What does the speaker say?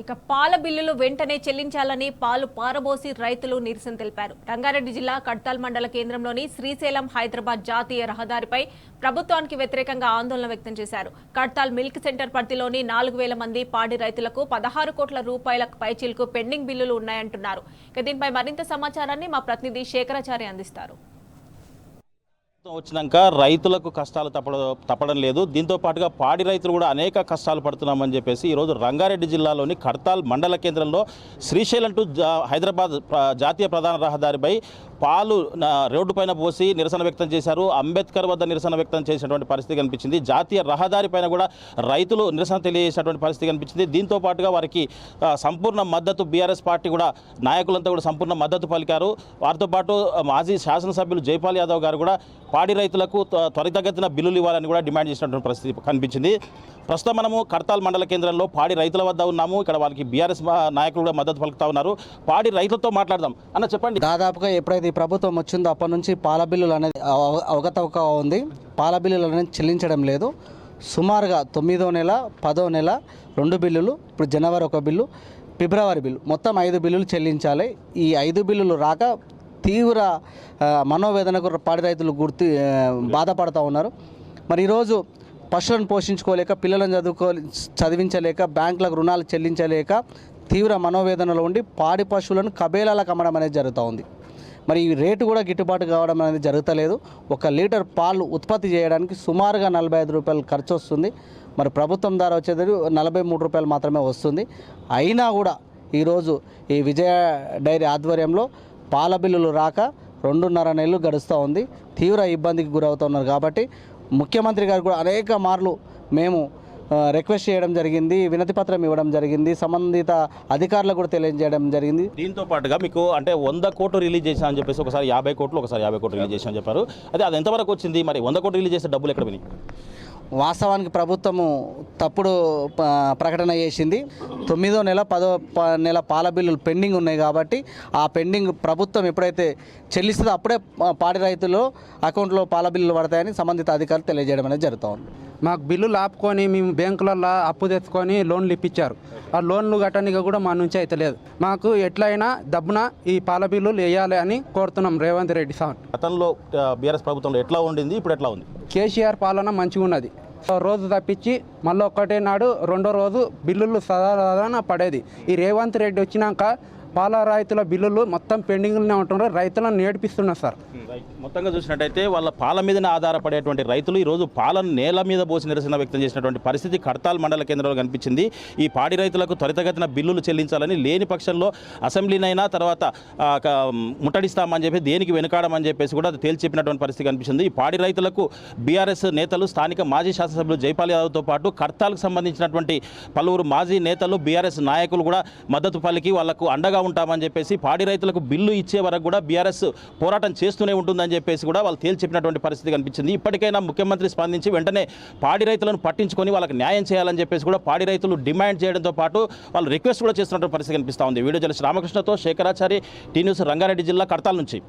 ఇక పాల బిల్లులు వెంటనే చెల్లించాలని పాలు పారబోసి రైతులు నిరసన తెలిపారు. రంగారెడ్డి జిల్లా కడ్తాల్ మండల కేంద్రంలోని శ్రీశైలం హైదరాబాద్ జాతీయ రహదారిపై ప్రభుత్వానికి వ్యతిరేకంగా ఆందోళన వ్యక్తం చేశారు. కడ్తాల్ మిల్క్ సెంటర్ పరిధిలోని 4,000 మంది పాడి రైతులకు 16 కోట్ల రూపాయల పైచీలకు పెండింగ్ బిల్లులు ఉన్నాయంటున్నారు. ఇక దీనిపై మరింత సమాచారాన్ని మా ప్రతినిధి శేఖరాచారి అందిస్తారు. వచ్చినాక రైతులకు కష్టాలు తప్పడం లేదు. దీంతో పాటుగా పాడి రైతులు కూడా అనేక కష్టాలు పడుతున్నామని చెప్పేసి ఈరోజు రంగారెడ్డి జిల్లాలోని కడ్తాల్ మండల కేంద్రంలో శ్రీశైలం టు హైదరాబాద్ జాతీయ ప్రధాన రహదారిపై పాలు రోడ్డు పైన పోసి నిరసన వ్యక్తం చేశారు. అంబేద్కర్ వద్ద నిరసన వ్యక్తం చేసినటువంటి పరిస్థితి కనిపించింది. జాతీయ రహదారి పైన కూడా రైతులు నిరసన తెలియజేసినటువంటి పరిస్థితి కనిపించింది. దీంతో పాటుగా వారికి సంపూర్ణ మద్దతు బీఆర్ఎస్ పార్టీ కూడా నాయకులంతా కూడా సంపూర్ణ మద్దతు పలికారు. వారితో పాటు మాజీ శాసనసభ్యులు జైపాల్ యాదవ్ గారు కూడా పాడి రైతులకు త్వరితగతిన బిల్లులు ఇవ్వాలని కూడా డిమాండ్ చేసినటువంటి పరిస్థితి కనిపించింది. ప్రస్తుతం మనము కడ్తాల్ మండల కేంద్రంలో పాడి రైతుల వద్ద ఉన్నాము. ఇక్కడ వారికి బీఆర్ఎస్ నాయకులు కూడా మద్దతు పలుకుతా ఉన్నారు. పాడి రైతులతో మాట్లాడదాం. అన్న చెప్పండి, దాదాపుగా ఎప్పుడైతే ఈ ప్రభుత్వం వచ్చిందో అప్పటి నుంచి పాల బిల్లులు అనేది అవకతవక ఉంది. పాల బిల్లులు అనేది చెల్లించడం లేదు. సుమారుగా 9వ నెల 10వ నెల 2 బిల్లులు, ఇప్పుడు జనవరి 1 బిల్లు, ఫిబ్రవరి బిల్లు, మొత్తం 5 బిల్లులు చెల్లించాలి. ఈ 5 బిల్లులు రాక తీవ్ర మనోవేదనకు పాడి రైతులు బాధపడుతూ ఉన్నారు. మరి ఈరోజు పశువులను పోషించుకోలేక, పిల్లలను చదివించలేక, బ్యాంకులకు రుణాలు చెల్లించలేక తీవ్ర మనోవేదనలో ఉండి పాడి పశువులను కబేలాలకు అమ్మడం అనేది జరుగుతూ ఉంది. మరి ఈ రేటు కూడా గిట్టుబాటు కావడం అనేది జరుగుతలేదు. 1 లీటర్ పాలు ఉత్పత్తి చేయడానికి సుమారుగా 45 రూపాయలు ఖర్చు వస్తుంది. మరి ప్రభుత్వం ద్వారా వచ్చేది 43 రూపాయలు మాత్రమే వస్తుంది. అయినా కూడా ఈరోజు ఈ విజయ డైరీ ఆధ్వర్యంలో పాల బిల్లులు రాక 2.5 నెలలు గడుస్తూ ఉంది. తీవ్ర ఇబ్బందికి గురవుతున్నారు. కాబట్టి ముఖ్యమంత్రి గారు కూడా అనేక మార్లు మేము రిక్వెస్ట్ చేయడం జరిగింది, వినతి పత్రం ఇవ్వడం జరిగింది, సంబంధిత అధికారులకు కూడా తెలియజేయడం జరిగింది. దీంతో పాటుగా మీకు అంటే 100 కోట్లు రిలీజ్ చేశా అని చెప్పేసి ఒకసారి 50 కోట్లు, ఒకసారి 50 కోట్లు రిలీజ్ చేశామని చెప్పారు. అది ఎంతవరకు వచ్చింది? మరి 100 కోట్లు రిలీజ్ చేసే డబ్బులు ఎక్కడ పోయినాయి? వాస్తవానికి ప్రభుత్వము తప్పుడు ప్రకటన చేసింది. 9వ నెల 10వ నెల పాల బిల్లులు పెండింగ్ ఉన్నాయి. కాబట్టి ఆ పెండింగ్ ప్రభుత్వం ఎప్పుడైతే చెల్లిస్తుందో అప్పుడే పాడి రైతులు అకౌంట్లో పాల బిల్లులు పడతాయని సంబంధిత అధికారులు తెలియజేయడం అనేది జరుగుతూ ఉంది. మాకు బిల్లులు ఆపుకొని మేము బ్యాంకులలో అప్పు తెచ్చుకొని లోన్లు ఇప్పించారు. ఆ లోన్లు కట్టడానికి కూడా మా నుంచి అయితే లేదు. మాకు ఎట్లయినా దబ్బున ఈ పాల బిల్లులు వేయాలి అని కోరుతున్నాం రేవంత్ రెడ్డి సార్. గతంలో బీఆర్ఎస్ ప్రభుత్వంలో ఎట్లా ఉండింది, ఇప్పుడు ఎట్లా ఉంది? కేసీఆర్ పాలన మంచిగా ఉన్నది. రోజు తప్పించి మళ్ళీ ఒక్కటే నాడు 2వ రోజు బిల్లులు సాధారణ పడేది. ఈ రేవంత్ రెడ్డి వచ్చినాక పాల రైతుల బిల్లులు మొత్తం పెండింగ్లోనే ఉంటున్నారు. రైతులను నేర్పిస్తున్నారు సార్. మొత్తంగా చూసినట్టయితే వాళ్ళ పాల మీదనే ఆధారపడేటువంటి రైతులు ఈరోజు పాలను నేల మీద పోసి నిరసన వ్యక్తం చేసినటువంటి పరిస్థితి కడ్తాల్ మండల కేంద్రంలో కనిపించింది. ఈ పాడి రైతులకు త్వరితగతిన బిల్లులు చెల్లించాలని, లేని పక్షంలో అసెంబ్లీనైనా తర్వాత ముట్టడిస్తామని చెప్పి దేనికి వెనుకాడమని చెప్పేసి కూడా తేల్చి చెప్పినటువంటి పరిస్థితి కనిపించింది. ఈ పాడి రైతులకు బీఆర్ఎస్ నేతలు, స్థానిక మాజీ శాసనసభ్యులు జైపాల్ యాదవ్తో పాటు కడ్తాల్కు సంబంధించినటువంటి పలువురు మాజీ నేతలు, బీఆర్ఎస్ నాయకులు కూడా మద్దతు పలికి వాళ్లకు అండగా ఉంటామని చెప్పేసి, పాడి రైతులకు బిల్లు ఇచ్చే వరకు కూడా బీఆర్ఎస్ పోరాటం చేస్తూనే ఉంటుందని చెప్పేసి కూడా వాళ్ళు తేల్చి చెప్పినటువంటి పరిస్థితి కనిపించింది. ఇప్పటికైనా ముఖ్యమంత్రి స్పందించి వెంటనే పాడి రైతులను పట్టించుకొని వాళ్ళకి న్యాయం చేయాలని చెప్పేసి కూడా పాడి రైతులు డిమాండ్ చేయడంతో పాటు వాళ్ళు రిక్వెస్ట్ కూడా చేస్తున్నటువంటి పరిస్థితి కనిపిస్తూ ఉంది. వీడియో జర్నలిస్ట్ రామకృష్ణతో శేఖరాచారి, టీ న్యూస్, రంగారెడ్డి జిల్లా కడ్తాల్ నుంచి.